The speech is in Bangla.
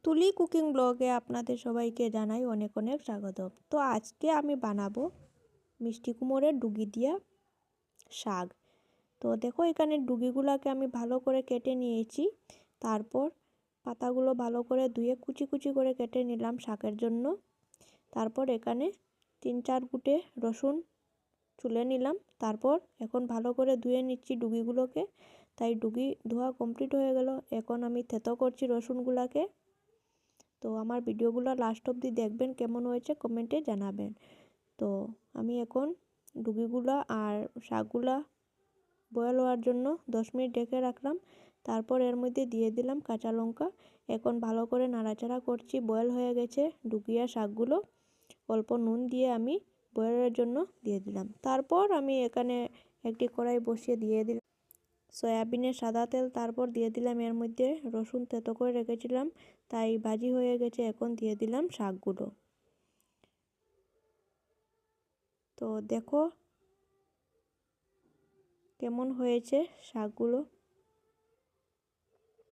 তুলি কুকিং ব্লগে আপনাদের সবাইকে জানাই অনেক অনেক স্বাগতম। তো আজকে আমি বানাবো মিষ্টি কুমড়োর ডুগি দিয়া শাক। তো দেখো এখানে ডুগিগুলোকে আমি ভালো করে কেটে নিয়েছি। তারপর পাতাগুলো ভালো করে ধুয়ে কুচি কুচি করে কেটে নিলাম শাকের জন্য। তারপর এখানে 3-4 কুটে রসুন চুলে নিলাম। তারপর এখন ভালো করে ধুয়ে নিচ্ছি ডুগিগুলোকে। তাই ডুগি ধোয়া কমপ্লিট হয়ে গেল। এখন আমি থেতো করছি রসুনগুলোকে। তো আমার ভিডিওগুলো লাস্ট অবধি দেখবেন, কেমন হয়েছে কমেন্টে জানাবেন। তো আমি এখন ডুগিগুলো আর শাকগুলা বয়েল হওয়ার জন্য 10 মিনিট ঢেকে রাখলাম। তারপর এর মধ্যে দিয়ে দিলাম কাঁচা লঙ্কা। এখন ভালো করে নাড়াচাড়া করছি। বয়েল হয়ে গেছে ডুগি আর শাকগুলো। অল্প নুন দিয়ে আমি বয়েলের জন্য দিয়ে দিলাম। তারপর আমি এখানে একটি কড়াই বসিয়ে দিয়ে দিলাম সয়াবিনের সাদা তেল। তারপর দিয়ে দিলাম এর মধ্যে রসুন থেতো করে রেখেছিলাম, তাই ভাজি হয়ে গেছে। এখন দিয়ে দিলাম শাকগুলো। তো দেখো কেমন হয়েছে শাকগুলো।